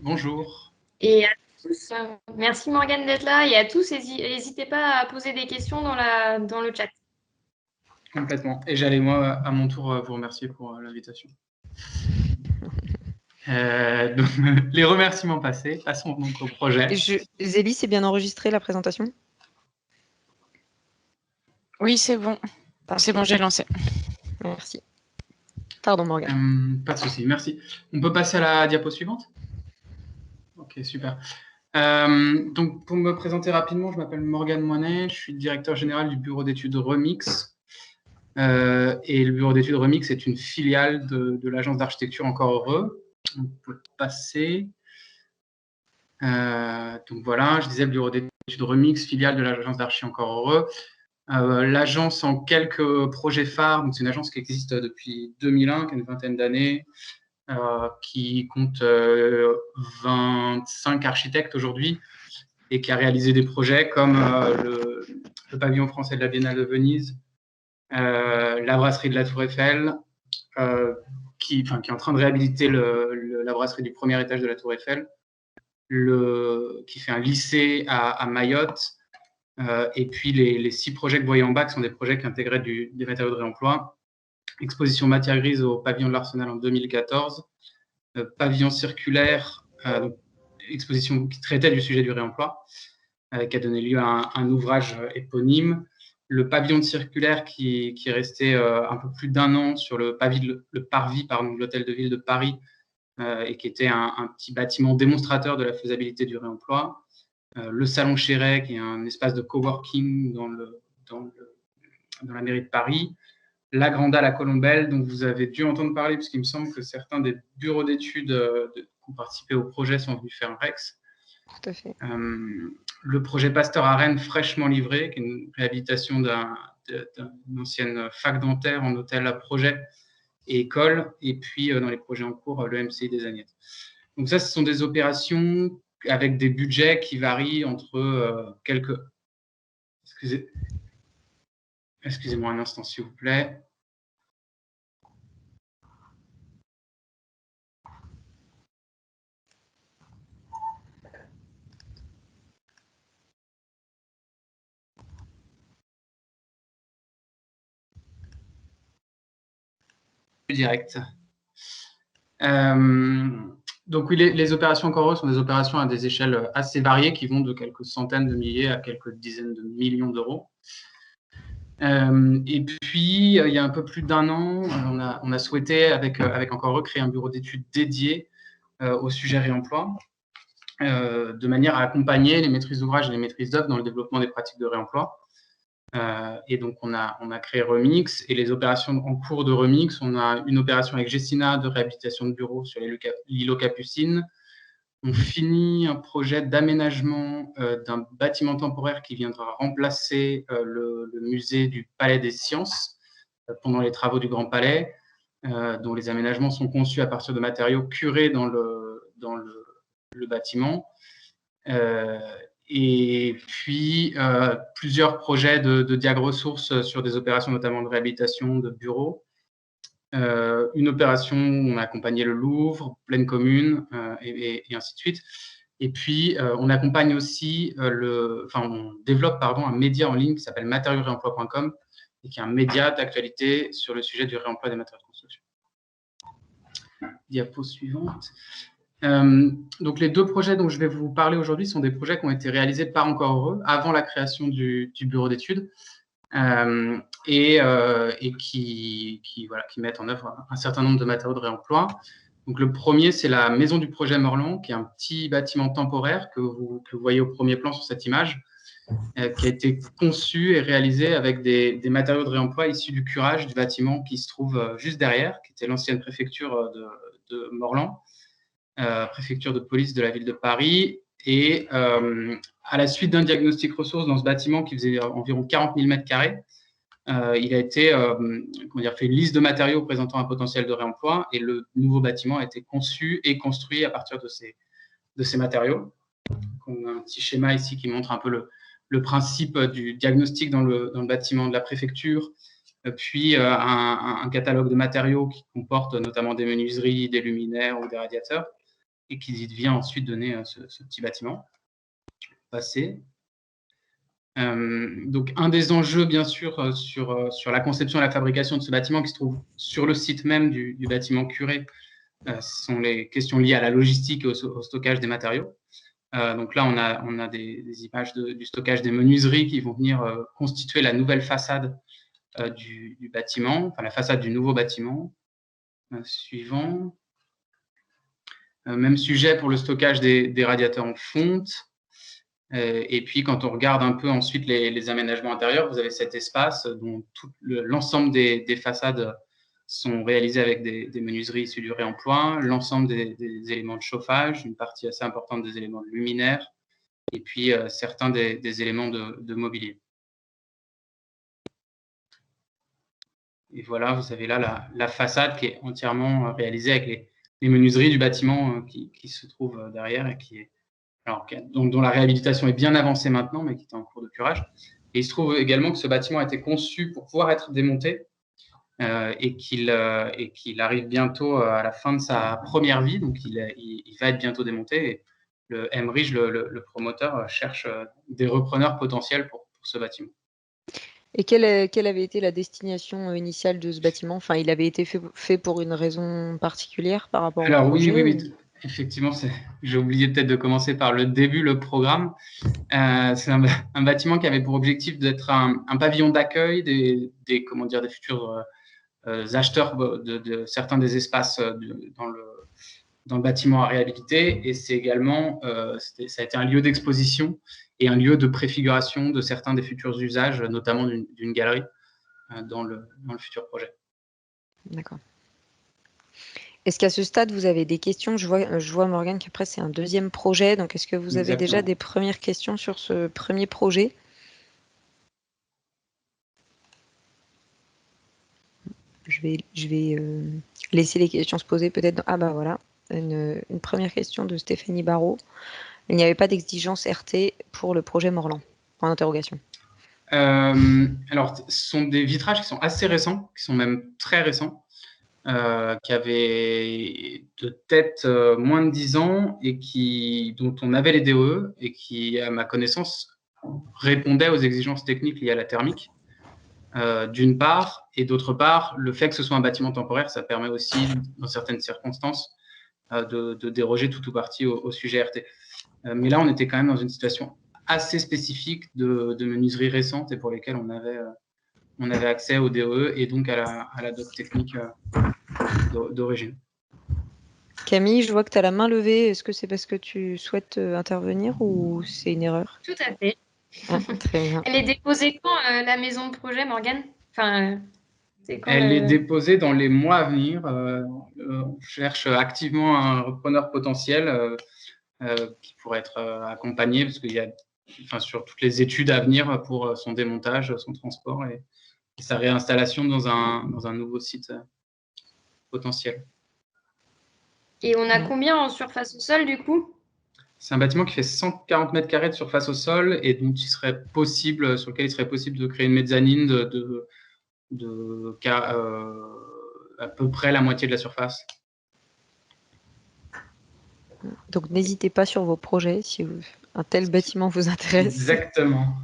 Bonjour. Et à tous, merci Morgane d'être là. Et à tous, n'hésitez pas à poser des questions dans le chat. Complètement. Et j'allais, moi, à mon tour, vous remercier pour l'invitation. Donc, les remerciements passés, passons donc au projet. Zélie, c'est bien enregistré la présentation? Oui, c'est bon. C'est bon, j'ai lancé. Merci. Pardon, Morgane. Pas de souci, merci. On peut passer à la diapo suivante? Ok, super. Donc, pour me présenter rapidement, je m'appelle Morgane Moinet, je suis directeur général du bureau d'études Remix. Et le bureau d'études Remix est une filiale de l'agence d'architecture Encore Heureux. On peut passer. Donc voilà, je disais le bureau d'études Remix, filiale de l'agence d'archi Encore Heureux. L'agence en quelques projets phares, c'est une agence qui existe depuis 2001, qui a une vingtaine d'années, qui compte 25 architectes aujourd'hui et qui a réalisé des projets comme le pavillon français de la Biennale de Venise, la brasserie de la Tour Eiffel, qui est en train de réhabiliter la brasserie du premier étage de la Tour Eiffel, qui fait un lycée à Mayotte, et puis les 6 projets que vous voyez en bas, qui sont des projets qui intégraient des matériaux de réemploi. Exposition matière grise au pavillon de l'Arsenal en 2014, pavillon circulaire, exposition qui traitait du sujet du réemploi, qui a donné lieu à un ouvrage éponyme. Le pavillon de circulaire qui est resté un peu plus d'1 an sur le parvis de l'Hôtel de Ville de Paris, et qui était un petit bâtiment démonstrateur de la faisabilité du réemploi. Le Salon Chéret, qui est un espace de coworking dans la mairie de Paris. La Grande Halle à Colombelle, dont vous avez dû entendre parler, puisqu'il me semble que certains des bureaux d'études qui ont participé au projet sont venus faire un REX. Tout à fait. Le projet Pasteur à Rennes, fraîchement livré, qui est une réhabilitation d'une ancienne fac dentaire en hôtel à projet et école. Et puis, dans les projets en cours, le MCI des Agnettes. Donc ça, ce sont des opérations avec des budgets qui varient entre quelques... Excusez-moi un instant, s'il vous plaît. Direct. Donc oui, les opérations Encore Heureux sont des opérations à des échelles assez variées qui vont de quelques centaines de milliers à quelques dizaines de millions d'euros. Et puis, il y a un peu plus d'1 an, on a souhaité, avec Encore Heureux, créer un bureau d'études dédié au sujet réemploi, de manière à accompagner les maîtrises d'ouvrage et les maîtrises d'œuvre dans le développement des pratiques de réemploi. Et donc, on a créé Remix, et les opérations en cours de Remix, on a une opération avec Gessina de réhabilitation de bureaux sur l'île aux Capucines. On finit un projet d'aménagement d'un bâtiment temporaire qui viendra remplacer le musée du Palais des Sciences pendant les travaux du Grand Palais, dont les aménagements sont conçus à partir de matériaux curés dans le bâtiment. Et puis, plusieurs projets de diag ressources sur des opérations notamment de réhabilitation de bureaux. Une opération où on a accompagné le Louvre, Pleine Commune, et ainsi de suite. Et puis, on accompagne aussi, on développe un média en ligne qui s'appelle matériauxréemploi.com et qui est un média d'actualité sur le sujet du réemploi des matériaux de construction. Diapo suivante. Donc, les 2 projets dont je vais vous parler aujourd'hui sont des projets qui ont été réalisés par Encore Heureux avant la création du bureau d'études, et qui mettent en œuvre un certain nombre de matériaux de réemploi. Donc, le premier, c'est la Maison du Projet Morland, qui est un petit bâtiment temporaire que vous voyez au premier plan sur cette image, qui a été conçu et réalisé avec des matériaux de réemploi issus du curage du bâtiment qui se trouve juste derrière, qui était l'ancienne préfecture de Morland, préfecture de police de la ville de Paris. Et à la suite d'un diagnostic ressources dans ce bâtiment qui faisait environ 40 000 m², il a été fait une liste de matériaux présentant un potentiel de réemploi, et le nouveau bâtiment a été conçu et construit à partir de ces matériaux. Donc, on a un petit schéma ici qui montre un peu le principe du diagnostic dans le bâtiment de la préfecture, puis un catalogue de matériaux qui comporte notamment des menuiseries, des luminaires ou des radiateurs. et qui vient ensuite donner ce petit bâtiment. Passer. Donc, un des enjeux, bien sûr, sur la conception et la fabrication de ce bâtiment qui se trouve sur le site même du bâtiment curé, sont les questions liées à la logistique et au stockage des matériaux. Donc là, on a des images du stockage des menuiseries qui vont venir constituer la nouvelle façade du bâtiment, enfin la façade du nouveau bâtiment. Suivant. Même sujet pour le stockage des radiateurs en fonte. Et puis, quand on regarde un peu ensuite les aménagements intérieurs, vous avez cet espace dont l'ensemble des façades sont réalisées avec des menuiseries issues du réemploi, l'ensemble des éléments de chauffage, une partie assez importante des éléments de luminaire, et puis certains des éléments de mobilier. Et voilà, vous avez là la façade qui est entièrement réalisée avec les menuiseries du bâtiment qui se trouvent derrière et qui est dont la réhabilitation est bien avancée maintenant, mais qui est en cours de curage. Et il se trouve également que ce bâtiment a été conçu pour pouvoir être démonté et qu'il arrive bientôt à la fin de sa première vie, donc il va être bientôt démonté. Et le Emmerich, le promoteur, cherche des repreneurs potentiels pour ce bâtiment. Et quelle avait été la destination initiale de ce bâtiment? Enfin, il avait été fait pour une raison particulière par rapport au projet? Oui. Effectivement, j'ai oublié peut-être de commencer par le début, le programme. C'est un bâtiment qui avait pour objectif d'être un pavillon d'accueil des futurs acheteurs de certains des espaces dans le bâtiment à réhabiliter. Et c'est également, ça a été un lieu d'exposition et un lieu de préfiguration de certains des futurs usages, notamment d'une galerie dans le futur projet. D'accord. Est-ce qu'à ce stade, vous avez des questions? Je vois Morgane qu'après, c'est un deuxième projet. Donc, est-ce que vous avez déjà des premières questions sur ce premier projet? Je vais laisser les questions se poser peut-être. Ah bah voilà, une première question de Stéphanie Barrault. Il n'y avait pas d'exigence RT pour le projet Morland? Point d'interrogation. Alors, ce sont des vitrages qui sont assez récents, qui sont même très récents. Qui avaient de tête moins de 10 ans et dont on avait les DOE et qui, à ma connaissance, répondaient aux exigences techniques liées à la thermique, d'une part, et d'autre part, le fait que ce soit un bâtiment temporaire, ça permet aussi, dans certaines circonstances, de déroger tout ou partie au sujet RT. Mais là, on était quand même dans une situation assez spécifique de menuiserie récente et pour lesquelles on avait accès au DOE et donc à la doc technique d'origine. Camille, je vois que tu as la main levée. Est-ce que c'est parce que tu souhaites intervenir ou c'est une erreur? Tout à fait. Ah, très bien. Elle est déposée quand, la maison de projet, Morgane? Enfin, elle est déposée dans les mois à venir. On cherche activement un repreneur potentiel qui pourrait être accompagné parce qu'il y a sur toutes les études à venir pour son démontage, son transport et sa réinstallation dans un nouveau site potentiel. Et on a combien en surface au sol du coup? C'est un bâtiment qui fait 140 mètres carrés de surface au sol et sur lequel il serait possible de créer une mezzanine à peu près la moitié de la surface. Donc n'hésitez pas sur vos projets si un tel bâtiment vous intéresse. Exactement.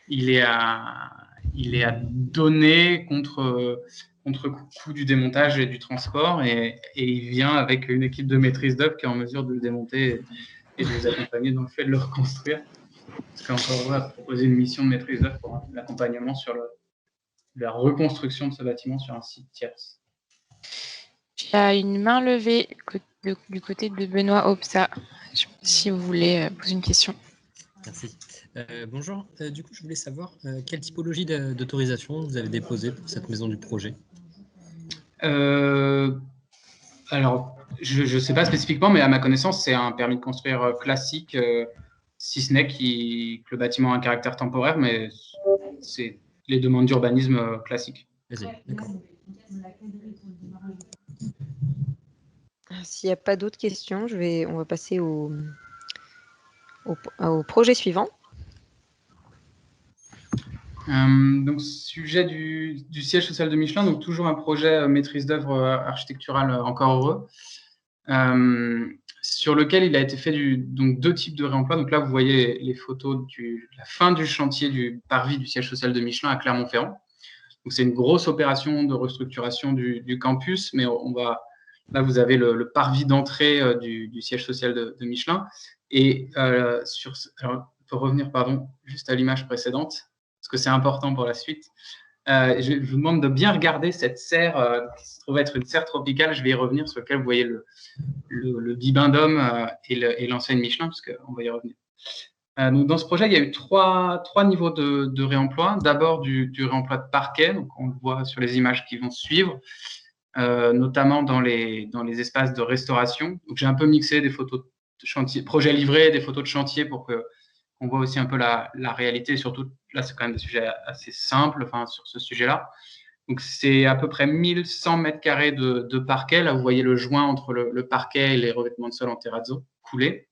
Il est à donner contre coût du démontage et du transport et il vient avec une équipe de maîtrise d'œuvre qui est en mesure de le démonter et de vous accompagner dans le fait de le reconstruire. Parce qu'encore on va proposer une mission de maîtrise d'œuvre pour l'accompagnement sur la reconstruction de ce bâtiment sur un site tierce. Il y a une main levée du côté de Benoît Opsa, si vous voulez poser une question. Merci. Bonjour. Du coup, je voulais savoir quelle typologie d'autorisation vous avez déposée pour cette maison du projet? Alors, je ne sais pas spécifiquement, mais à ma connaissance, c'est un permis de construire classique, si ce n'est que le bâtiment a un caractère temporaire, mais c'est les demandes d'urbanisme classiques. D'accord. S'il n'y a pas d'autres questions, on va passer au projet suivant. Donc, sujet du siège social de Michelin, donc toujours un projet maîtrise d'œuvre architecturale encore heureux. sur lequel il a été fait donc 2 types de réemploi. Donc là, vous voyez les photos de la fin du chantier du parvis du siège social de Michelin à Clermont-Ferrand. Donc c'est une grosse opération de restructuration du campus, mais là, vous avez le parvis d'entrée du siège social de Michelin. Et alors, on peut revenir, juste à l'image précédente, parce que c'est important pour la suite. Je vous demande de bien regarder cette serre qui se trouve être une serre tropicale. Je vais y revenir, sur laquelle vous voyez le bibendum et l'enseigne Michelin, parce qu'on va y revenir. Donc dans ce projet, il y a eu trois niveaux de réemploi. D'abord du réemploi de parquet, donc on le voit sur les images qui vont suivre, notamment dans les espaces de restauration. Donc j'ai un peu mixé des photos de chantier, projet livré, des photos de chantier pour qu'on voit aussi un peu la réalité. Surtout, là, c'est quand même des sujets assez simples, sur ce sujet-là. Donc c'est à peu près 1100 mètres carrés de parquet. Là, vous voyez le joint entre le parquet et les revêtements de sol en terrazzo coulés.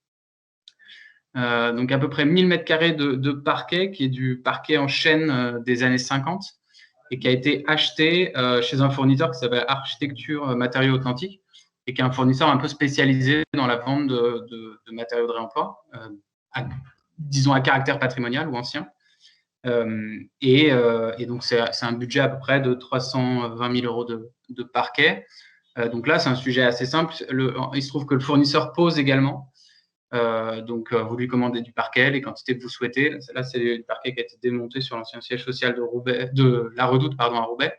Donc à peu près 1000 mètres carrés de parquet, qui est du parquet en chêne des années 50 et qui a été acheté chez un fournisseur qui s'appelle Architecture Matériaux Authentiques et qui est un fournisseur un peu spécialisé dans la vente de matériaux de réemploi, disons à caractère patrimonial ou ancien. Et donc c'est un budget à peu près de 320 000 euros de parquet. Donc là, c'est un sujet assez simple. Il se trouve que le fournisseur pose également. Donc, vous lui commandez du parquet, les quantités que vous souhaitez. Là, c'est du parquet qui a été démonté sur l'ancien siège social de la Redoute à Roubaix.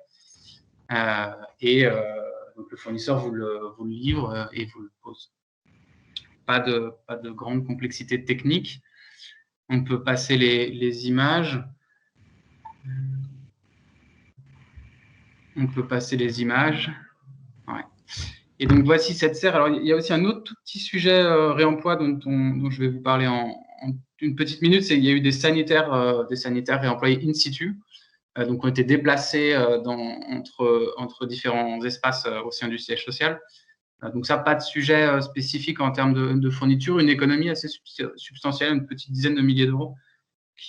Donc, le fournisseur vous le livre et vous le pose. Pas de grande complexité technique. On peut passer les images. Ouais. Et donc, voici cette serre. Alors, il y a aussi un autre tout petit sujet réemploi dont je vais vous parler en une petite minute. C'est qu'il y a eu des sanitaires réemployés in situ, donc ont été déplacés entre différents espaces au sein du siège social. Donc ça, pas de sujet spécifique en termes de fourniture, une économie assez substantielle, une petite dizaine de milliers d'euros.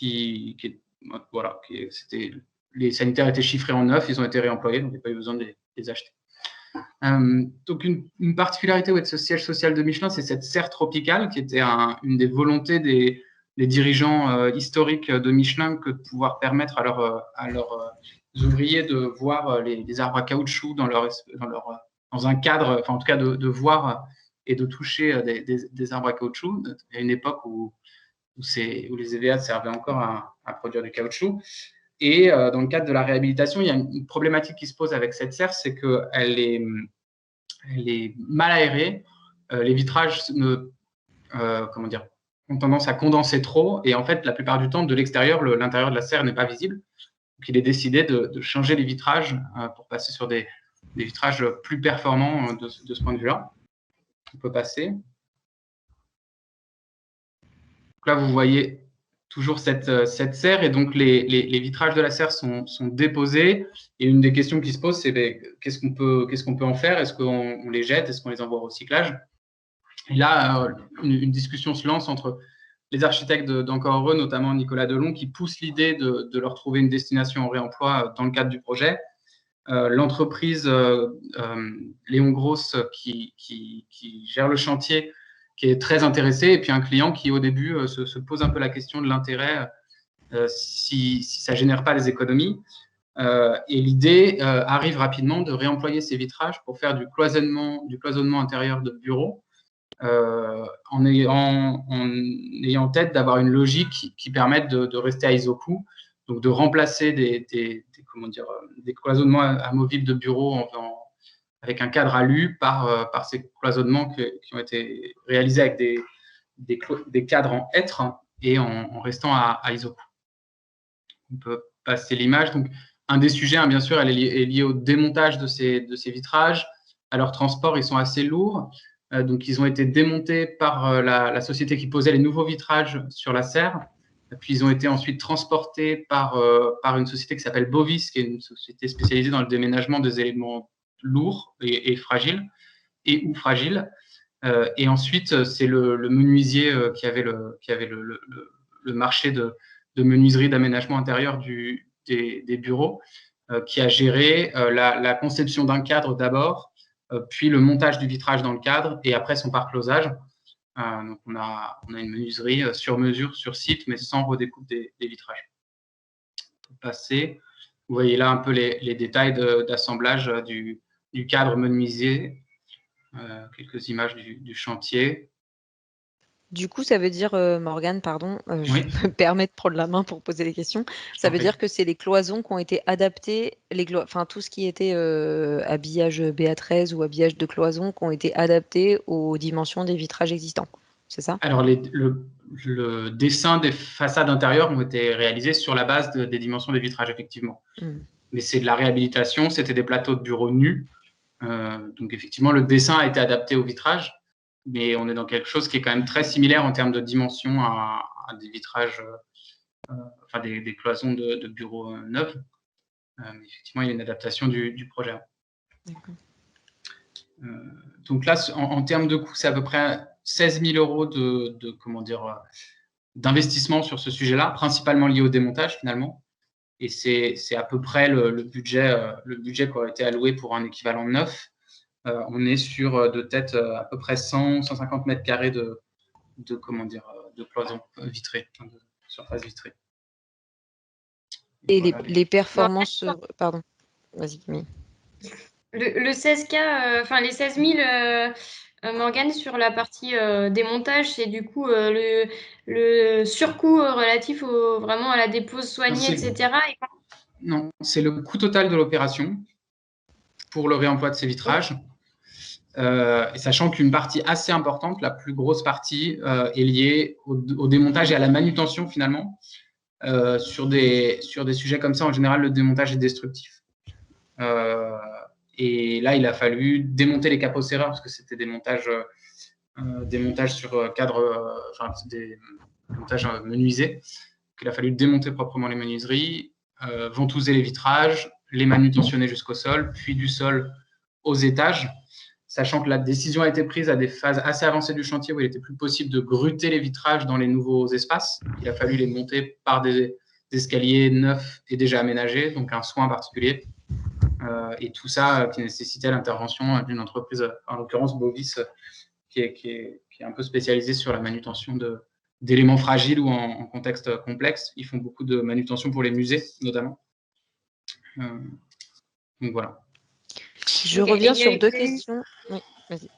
Les sanitaires étaient chiffrés en neuf, ils ont été réemployés, donc il n'y a pas eu besoin de les acheter. Donc une particularité de ce siège social de Michelin, c'est cette serre tropicale qui était une des volontés des dirigeants historiques de Michelin, que de pouvoir permettre à leurs ouvriers de voir les arbres à caoutchouc dans un cadre, enfin en tout cas de voir et de toucher des arbres à caoutchouc. Il y a une époque où les EVA servaient encore à produire du caoutchouc. Et dans le cadre de la réhabilitation, il y a une problématique qui se pose avec cette serre, c'est qu'elle est mal aérée. Les vitrages ont tendance à condenser trop. Et en fait, la plupart du temps, de l'extérieur, l'intérieur de la serre n'est pas visible. Donc, il est décidé de changer les vitrages pour passer sur des vitrages plus performants de ce point de vue-là. On peut passer. Donc là, vous voyez toujours cette serre, et donc les vitrages de la serre sont déposés. Et une des questions qui se pose, c'est qu'est-ce qu'on peut en faire? Est-ce qu'on les jette? Est-ce qu'on les envoie au recyclage? Et là, une discussion se lance entre les architectes d'Encore Heureux, notamment Nicolas Delon, qui pousse l'idée de leur trouver une destination au réemploi dans le cadre du projet. L'entreprise Léon Gross qui gère le chantier, qui est très intéressé, et puis un client qui, au début, se pose un peu la question de l'intérêt si ça ne génère pas les économies. Et l'idée arrive rapidement de réemployer ces vitrages pour faire du cloisonnement intérieur de bureaux, en ayant en tête d'avoir une logique qui permette de rester à isocoup, donc de remplacer des cloisonnements amovibles de bureaux avec un cadre alu par ces cloisonnements qui ont été réalisés avec des cadres en hêtre et en restant à isocoup. On peut passer l'image. Donc, un des sujets, bien sûr, est lié au démontage de ces vitrages. À leur transport, ils sont assez lourds. Donc, ils ont été démontés par la société qui posait les nouveaux vitrages sur la serre. Puis, ils ont été ensuite transportés par une société qui s'appelle Bovis, qui est une société spécialisée dans le déménagement des éléments lourds et fragiles, ou fragiles. Et ensuite, c'est le menuisier qui avait le marché de menuiserie d'aménagement intérieur des bureaux, qui a géré la conception d'un cadre d'abord, puis le montage du vitrage dans le cadre, et après son parclosage. Donc, on a une menuiserie sur mesure, sur site, mais sans redécoupe des vitrages. Passer. Vous voyez là un peu les détails d'assemblage du cadre menuisier. Quelques images du chantier. Du coup, ça veut dire, Morgane, pardon, je Oui. me permets de prendre la main pour poser les questions. Ça veut dire que c'est les cloisons qui ont été adaptées, enfin tout ce qui était habillage BA13 ou habillage de cloison qui ont été adaptés aux dimensions des vitrages existants. C'est ça? Alors, le dessin des façades intérieures ont été réalisés sur la base des dimensions des vitrages, effectivement. Mais c'est de la réhabilitation, c'était des plateaux de bureaux nus. Donc, effectivement, le dessin a été adapté au vitrage, mais on est dans quelque chose qui est quand même très similaire en termes de dimension à des vitrages, enfin des cloisons de bureaux neufs. Mais effectivement, il y a une adaptation du projet. Donc là, en termes de coût, c'est à peu près 16 000 euros d'investissement sur ce sujet-là, principalement lié au démontage finalement. Et c'est à peu près le budget qui aurait été alloué pour un équivalent neuf. On est sur de tête à peu près 150 mètres carrés de cloison vitrée, de surface vitrée. Et voilà, les performances, pardon, vas-y Camille. Le 16K, enfin les 16 000, Morgane, sur la partie démontage, c'est du coup le surcoût relatif vraiment à la dépose soignée, etc. Non, c'est le coût total de l'opération pour le réemploi de ces vitrages. Et sachant qu'une partie assez importante, la plus grosse partie, est liée au démontage et à la manutention finalement. Sur des sujets comme ça, en général, le démontage est destructif. Et là, il a fallu démonter les capots serreurs parce que c'était des montages sur cadre, des montages menuisés. Donc, il a fallu démonter proprement les menuiseries, ventouser les vitrages, les manutentionner jusqu'au sol, puis du sol aux étages, sachant que la décision a été prise à des phases assez avancées du chantier où il n'était plus possible de gruter les vitrages dans les nouveaux espaces. Il a fallu les monter par des escaliers neufs et déjà aménagés, donc un soin particulier. Et tout ça qui nécessitait l'intervention d'une entreprise, en l'occurrence Bovis, qui est un peu spécialisée sur la manutention d'éléments fragiles ou en contexte complexe. Ils font beaucoup de manutention pour les musées, notamment. Donc voilà. Je reviens sur deux questions. Oui, vas-y.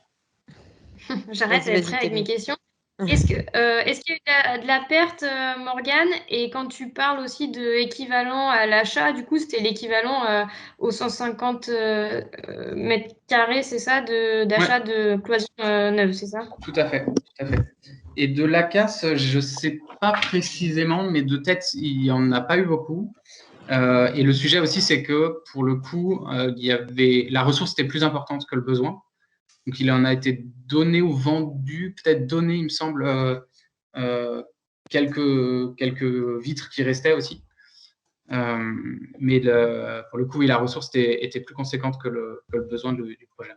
J'arrête d'être prêt avec mes questions. Est-ce qu'il y a eu de la perte, Morgane? Et quand tu parles aussi d'équivalent à l'achat, du coup, c'était l'équivalent aux 150 mètres carrés, c'est ça, d'achat de cloisons neuves, c'est ça? Tout à fait. Et de la casse, je ne sais pas précisément, mais de tête, il n'y en a pas eu beaucoup. Et le sujet aussi, c'est que pour le coup, la ressource était plus importante que le besoin. Donc, il en a été donné ou vendu, peut-être donné, il me semble, quelques vitres qui restaient aussi. Mais pour le coup, oui, la ressource était plus conséquente que le besoin du projet.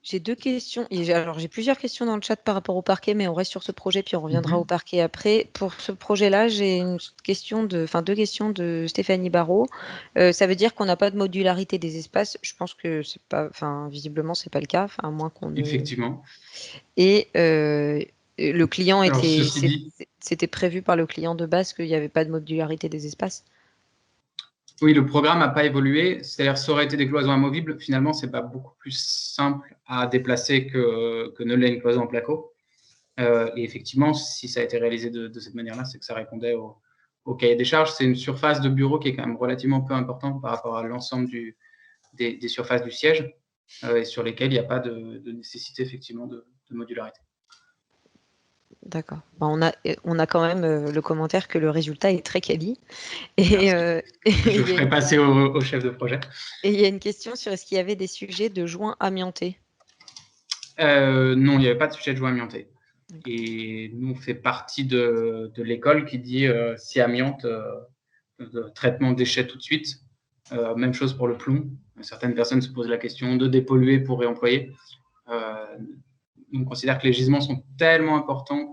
J'ai deux questions. Alors, j'ai plusieurs questions dans le chat par rapport au parquet, mais on reste sur ce projet, puis on reviendra au parquet après. Pour ce projet-là, j'ai deux questions de Stéphanie Barrault. Ça veut dire qu'on n'a pas de modularité des espaces. Je pense que c'est pas, visiblement, c'est pas le cas, à moins qu'on. Effectivement. Et le client dit, c'était prévu par le client de base qu'il n'y avait pas de modularité des espaces. Oui, le programme n'a pas évolué. C'est-à-dire, ça aurait été des cloisons amovibles. Finalement, c'est pas beaucoup plus simple à déplacer que ne l'est une cloison en placo. Et effectivement, si ça a été réalisé de cette manière-là, c'est que ça répondait au cahier des charges. C'est une surface de bureau qui est quand même relativement peu importante par rapport à l'ensemble des surfaces du siège et sur lesquelles il n'y a pas de nécessité effectivement de modularité. D'accord. On a quand même le commentaire que le résultat est très quali. Et, je ferai passer au chef de projet. Et il y a une question sur est-ce qu'il y avait des sujets de joints amiantés? Non, il n'y avait pas de sujet de joints amiantés. Et nous, on fait partie de l'école qui dit si amiante, traitement de déchets tout de suite. Même chose pour le plomb. Certaines personnes se posent la question de dépolluer pour réemployer. On considère que les gisements sont tellement importants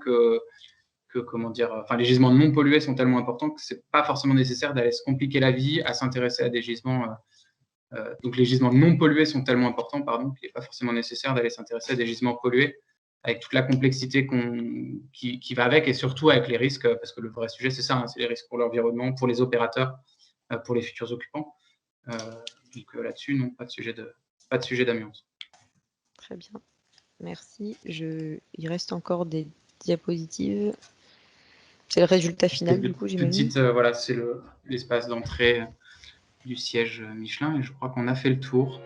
les gisements non pollués sont tellement importants que c'est pas forcément nécessaire d'aller se compliquer la vie à s'intéresser à des gisements Donc les gisements non pollués sont tellement importants, qu'il n'est pas forcément nécessaire d'aller s'intéresser à des gisements pollués, avec toute la complexité qui va avec, et surtout avec les risques, parce que le vrai sujet, c'est ça, c'est les risques pour l'environnement, pour les opérateurs, pour les futurs occupants. Donc là-dessus, non, pas de sujet d'amiance. Très bien, merci. Il reste encore des diapositives. C'est le résultat final, du coup, j'imagine. Voilà, c'est l'espace d'entrée du siège Michelin, et je crois qu'on a fait le tour.